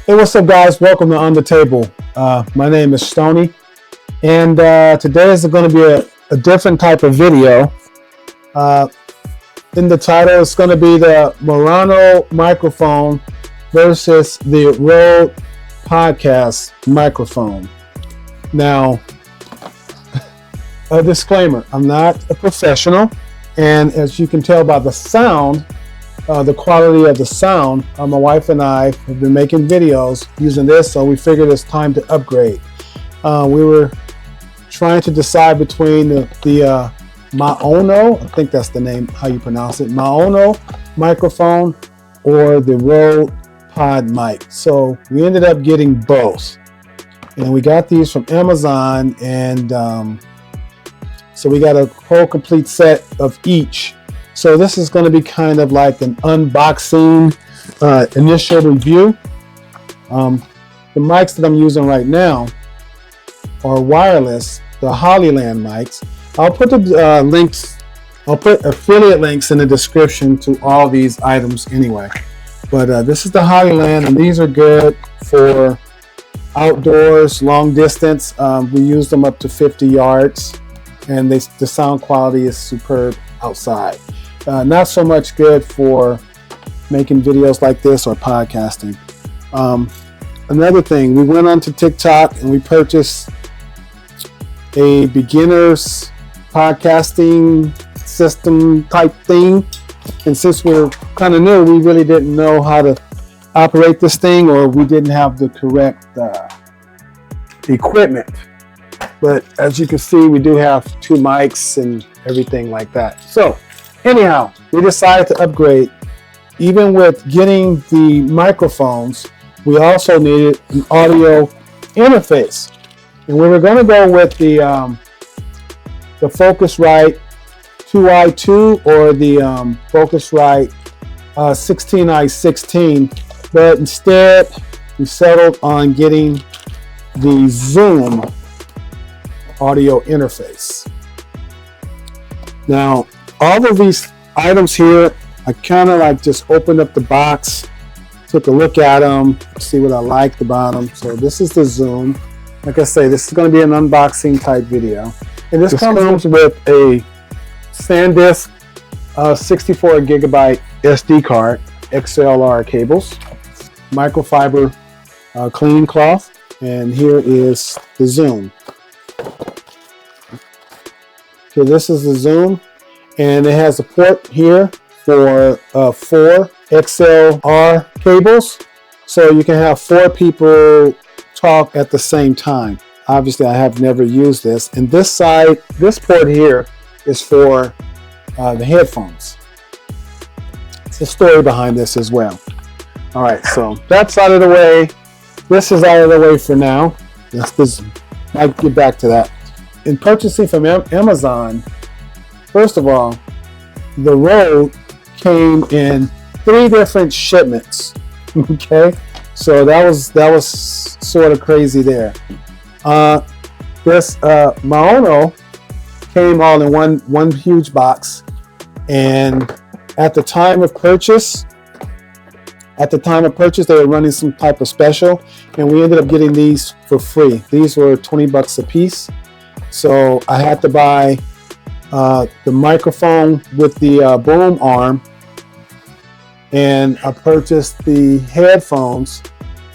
Hey, what's up, guys? Welcome to On the Table. My name is Stoney, and today is going to be a different type of video. In the title, it's going to be the Maono microphone versus the Rode podcast microphone. Now, a disclaimer, I'm not a professional, and as you can tell by the sound, the quality of the sound, my wife and I have been making videos using this, so we figured it's time to upgrade. We were trying to decide between the Maono, I think that's the name, how you pronounce it, Maono microphone or the Rode pod mic. So we ended up getting both. And we got these from Amazon, and so we got a whole complete set of each. So this is going to be kind of like an unboxing initial review. The mics that I'm using right now are wireless, the Hollyland mics. I'll put the links, I'll put affiliate links in the description to all these items anyway. But this is the Hollyland, and these are good for outdoors, long distance. We use them up to 50 yards, and the sound quality is superb outside. Not so much good for making videos like this or podcasting. Another thing, we went onto TikTok and we purchased a beginner's podcasting system type thing. And since we're kind of new, we really didn't know how to operate this thing, or we didn't have the correct equipment. But as you can see, we do have 2 mics and everything like that. So anyhow, we decided to upgrade. Even with getting the microphones, we also needed an audio interface. And we were going to go with the Focusrite 2i2 or the Focusrite 16i16, but instead we settled on getting the Zoom audio interface. Now, all of these items here, I kind of like just opened up the box, took a look at them, see what I liked about them. So this is the Zoom. Like I say, this is going to be an unboxing type video. And this comes with a SanDisk 64 gigabyte SD card, XLR cables, microfiber cleaning cloth, and here is the Zoom. Okay, this is the Zoom. And it has a port here for 4 XLR cables, so you can have 4 people talk at the same time. Obviously, I have never used this. And this side, this port here is for the headphones. It's a story behind this as well. All right, so that's out of the way. This is out of the way for now. I'll get back to that. In purchasing from Amazon, first of all, the Rode came in 3 different shipments. Okay, so that was sort of crazy there. This Maono came all in one huge box, and at the time of purchase, they were running some type of special, and we ended up getting these for free. These were $20 a piece, so I had to buy the microphone with the boom arm, and I purchased the headphones,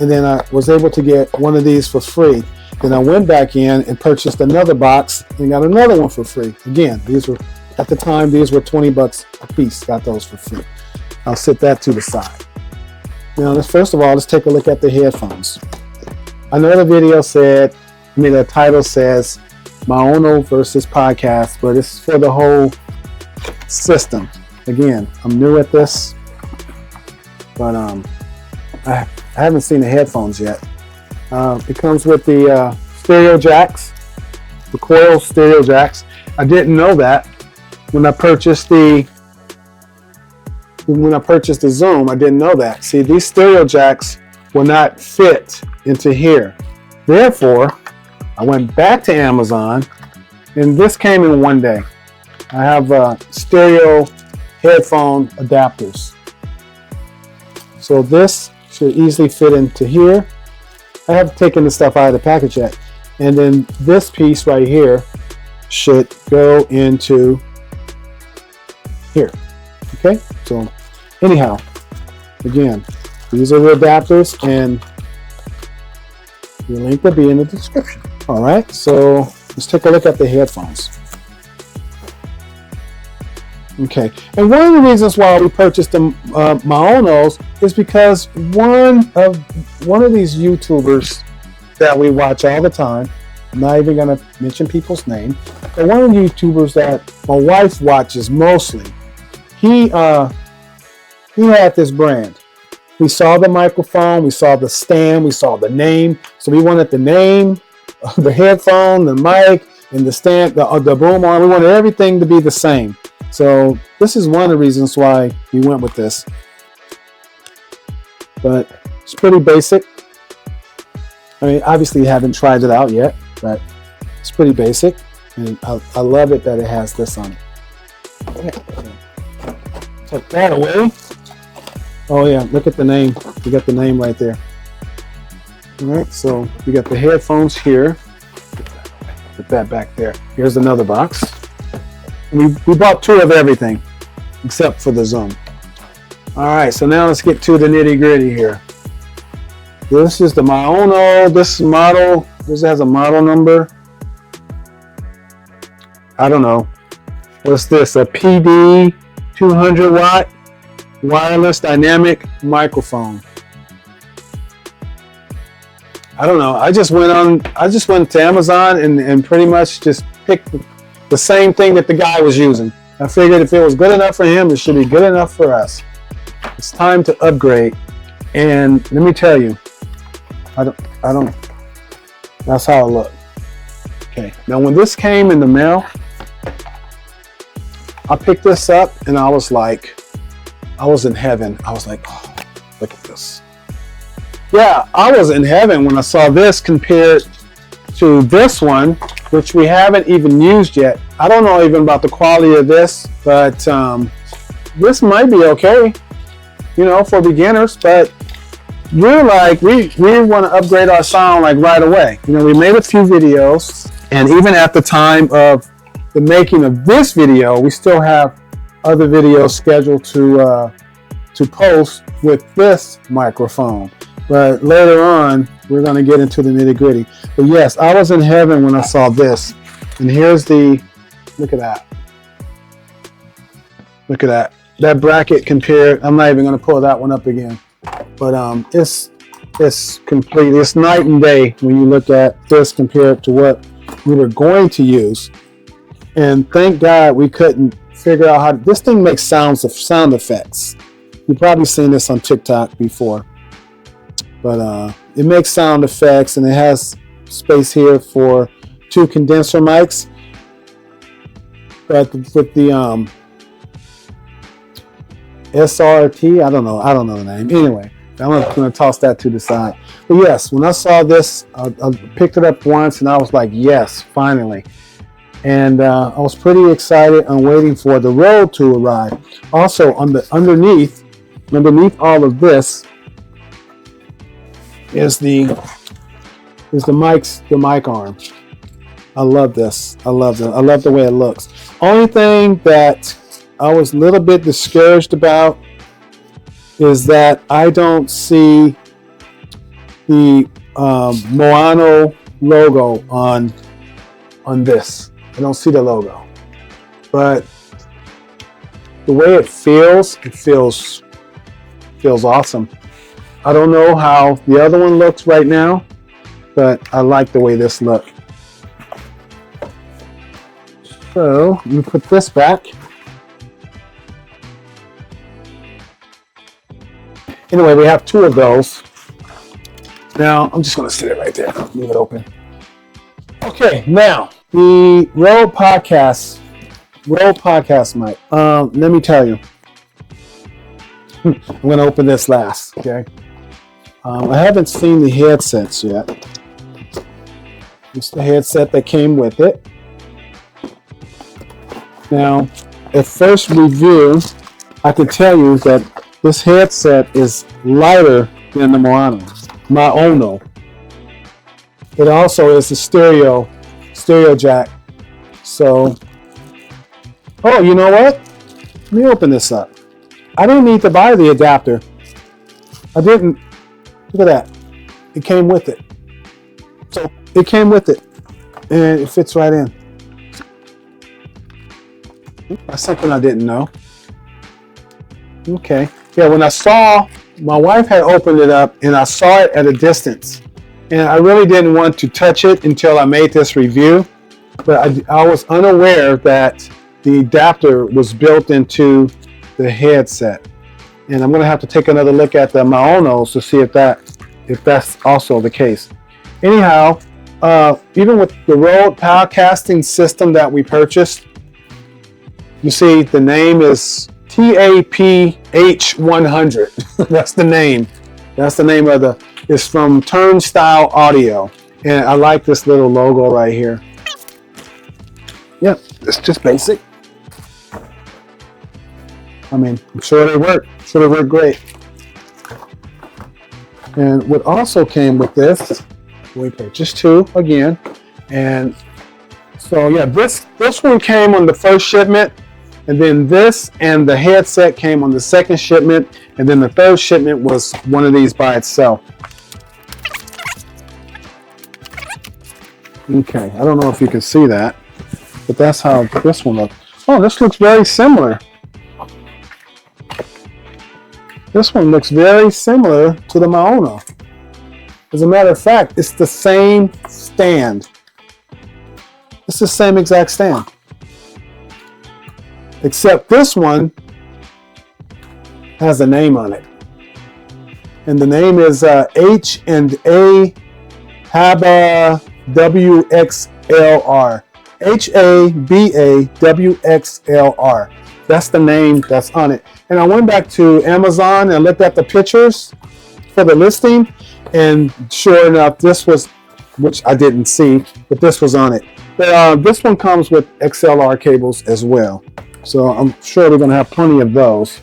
and then I was able to get one of these for free. Then I went back in and purchased another box and got another one for free. Again, these were, at the time, these were $20 a piece. Got those for free. I'll set that to the side. Now, first of all, let's take a look at the headphones. I know the video said, the title says Maono versus podcast, but it's for the whole system. Again, I'm new at this, but I haven't seen the headphones yet. It comes with the stereo jacks, the coil stereo jacks. I didn't know that when I purchased the Zoom. I didn't know that. See, these stereo jacks will not fit into here. Therefore, I went back to Amazon, and this came in one day. I have stereo headphone adapters. So this should easily fit into here. I haven't taken the stuff out of the package yet. And then this piece right here should go into here. Okay, so anyhow, again, these are the adapters, and the link will be in the description. All right, so let's take a look at the headphones. Okay, and one of the reasons why we purchased the Maonos is because one of these YouTubers that we watch all the time, I'm not even gonna mention people's name, but one of the YouTubers that my wife watches mostly, he had this brand. We saw the microphone, we saw the stand, we saw the name, so we wanted the name, the headphone, the mic, and the stand, the boom arm. We wanted everything to be the same. So this is one of the reasons why we went with this. But it's pretty basic. I mean, obviously you haven't tried it out yet, but it's pretty basic. And I love it that it has this on it. Okay. Take that away. Oh yeah, look at the name. We got the name right there. All right, so we got the headphones here. Put that back there. Here's another box. We bought two of everything, except for the Zoom. All right, so now let's get to the nitty gritty here. This is the Maono. This model, this has a model number. I don't know. What's this? A PD 200 watt wireless dynamic microphone. I don't know. I just went to Amazon and pretty much just picked the same thing that the guy was using. I figured if it was good enough for him, it should be good enough for us. It's time to upgrade. And let me tell you, I don't, that's how it looked. Okay, now when this came in the mail, I picked this up and I was like, I was in heaven. I was like, oh, look at this. Yeah, I was in heaven when I saw this compared to this one, which we haven't even used yet. I don't know even about the quality of this, but this might be okay, you know, for beginners. But we're like, we want to upgrade our sound like right away. You know, we made a few videos, and even at the time of the making of this video, we still have other videos scheduled to post with this microphone. But later on, we're going to get into the nitty gritty. But yes, I was in heaven when I saw this. And here's the, look at that. Look at that. That bracket compared, I'm not even going to pull that one up again. But it's complete. It's night and day when you look at this compared to what we were going to use. And thank God we couldn't figure out how to, this thing makes sound effects. You've probably seen this on TikTok before. But it makes sound effects, and it has space here for 2 condenser mics. But with the SRT, I don't know the name. Anyway, I'm going to toss that to the side. But yes, when I saw this, I picked it up once, and I was like, yes, finally. And I was pretty excited and waiting for the Rode to arrive. Also, underneath all of this is the mic arm. I love this. I love the way it looks. Only thing that I was a little bit discouraged about is that I don't see the Maono logo on this. I don't see the logo. But the way it feels awesome. I don't know how the other one looks right now, but I like the way this looks. So let me put this back. Anyway, we have 2 of those. Now I'm just going to sit it right there. Leave it open. Okay, now the Rode podcast mic. Let me tell you. I'm going to open this last. Okay. I haven't seen the headsets yet. It's the headset that came with it. Now, at first review, I can tell you that this headset is lighter than the Maono. It also is a stereo jack. So, oh, you know what? Let me open this up. I didn't need to buy the adapter. I didn't. Look at that. It came with it. So it came with it, and it fits right in. That's something I didn't know. Okay. Yeah, when I saw, my wife had opened it up and I saw it at a distance. And I really didn't want to touch it until I made this review. But I was unaware that the adapter was built into the headset. And I'm going to have to take another look at the Maonos to see if that's also the case. Anyhow, even with the Rode podcasting system that we purchased, you see the name is TAPH100. That's the name. That's the name of it's from Turnstile Audio. And I like this little logo right here. Yep, it's just basic. I mean, I'm sure they work. I'm sure they work great. And what also came with this, we purchased two again. And so yeah, this one came on the first shipment. And then this and the headset came on the second shipment. And then the third shipment was one of these by itself. Okay, I don't know if you can see that, but that's how this one looks. Oh, this looks very similar. This one looks very similar to the Maono. As a matter of fact, it's the same stand. It's the same exact stand. Except this one has a name on it. And the name is H&A Haba WXLR. HABAWXLR. That's the name that's on it. And I went back to Amazon and looked at the pictures for the listing. And sure enough, this was, which I didn't see, but this was on it. But this one comes with XLR cables as well. So I'm sure we're going to have plenty of those.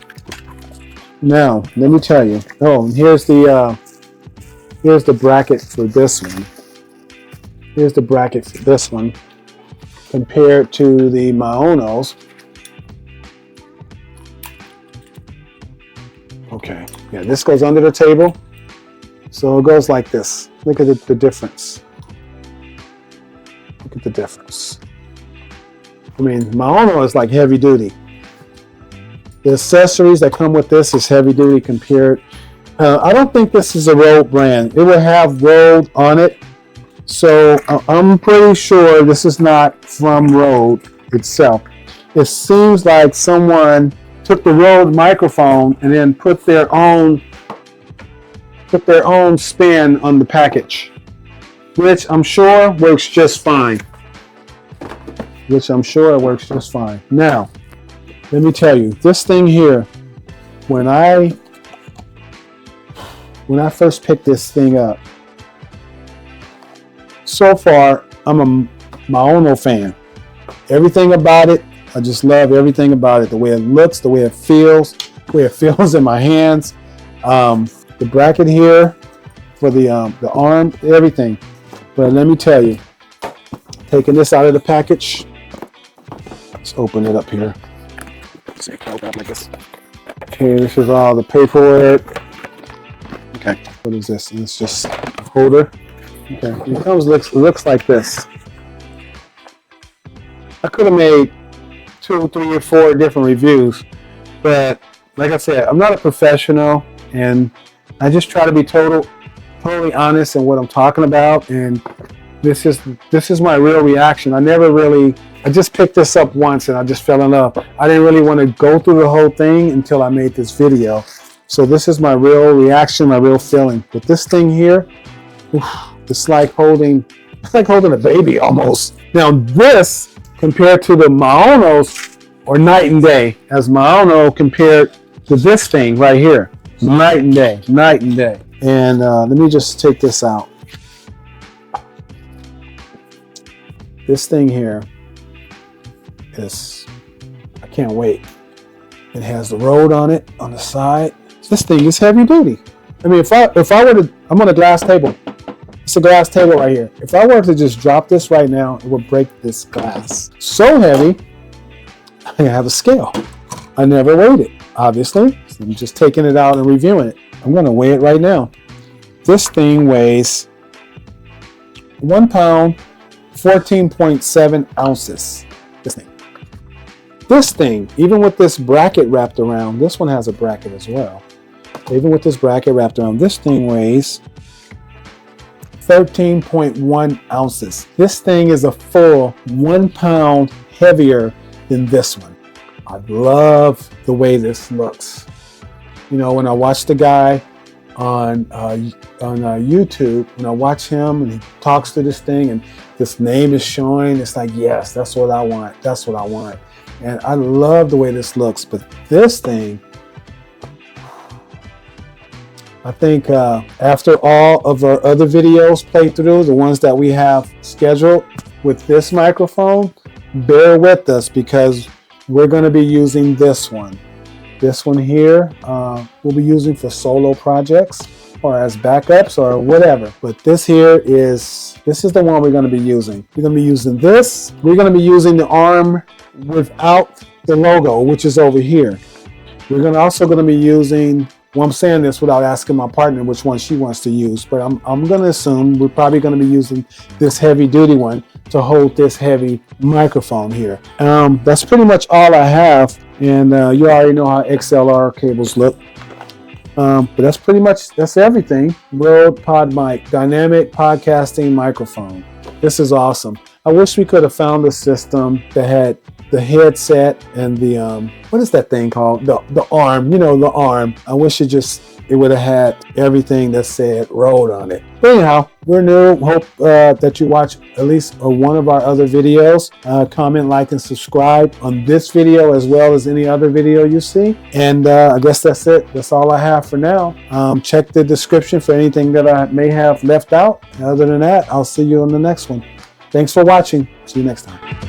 Now, let me tell you. Oh, and here's the bracket for this one. Here's the bracket for this one compared to the Maonos. Okay, yeah, this goes under the table. So it goes like this. Look at the difference. Look at the difference. I mean, Maono is like heavy duty. The accessories that come with this is heavy duty compared. I don't think this is a Rode brand. It will have Rode on it. So I'm pretty sure this is not from Rode itself. It seems like someone took the Rode microphone and then put their own spin on the package, which I'm sure works just fine. Now, let me tell you, this thing here, when I first picked this thing up, so far, I'm a Maono fan. Everything about it, I just love everything about it. The way it looks, the way it feels in my hands. The bracket here for the arm, everything. But let me tell you, taking this out of the package, let's open it up here. Okay, this is all the paperwork. Okay, what is this? It's just a holder. Okay, it looks like this. I could have made 2, 3, or 4 different reviews, but like I said, I'm not a professional, and I just try to be totally honest in what I'm talking about, and this is my real reaction. I just picked this up once and I just fell in love. I didn't really want to go through the whole thing until I made this video. So this is my real reaction, my real feeling. But this thing here, it's like holding a baby almost. Now this, compared to the Maonos, or night and day, as Maono compared to this thing right here. Night and day. And let me just take this out. This thing here is, I can't wait. It has the Rode on it, on the side. This thing is heavy duty. I mean, if I were to, I'm on a glass table. It's a glass table right here. If I were to just drop this right now, it would break this glass. So heavy, I have a scale. I never weighed it, obviously. So I'm just taking it out and reviewing it. I'm going to weigh it right now. This thing weighs 1 pound, 14.7 ounces. This thing, even with this bracket wrapped around, this one has a bracket as well. Even with this bracket wrapped around, this thing weighs 13.1 ounces. This thing is a full 1 pound heavier than this one. I love the way this looks. You know, when I watch the guy on YouTube, when I watch him and he talks to this thing and this name is showing, it's like, yes, that's what I want. That's what I want. And I love the way this looks. But this thing, I think after all of our other videos played through, the ones that we have scheduled with this microphone, bear with us because we're going to be using this one. This one here we'll be using for solo projects or as backups or whatever. But this is the one we're going to be using. We're going to be using this. We're going to be using the arm without the logo, which is over here. We're also going to be using, well, I'm saying this without asking my partner which one she wants to use, but I'm going to assume we're probably going to be using this heavy duty one to hold this heavy microphone here. That's pretty much all I have, and you already know how XLR cables look. But that's everything. Rode Pod Mic, dynamic podcasting microphone. This is awesome. I wish we could have found a system that had the headset and the what is that thing called? The arm, you know, the arm. I wish it would have had everything that said Rode on it. But anyhow, we're new. Hope that you watch at least one of our other videos. Comment, like, and subscribe on this video as well as any other video you see. And I guess that's it. That's all I have for now. Check the description for anything that I may have left out. Other than that, I'll see you on the next one. Thanks for watching. See you next time.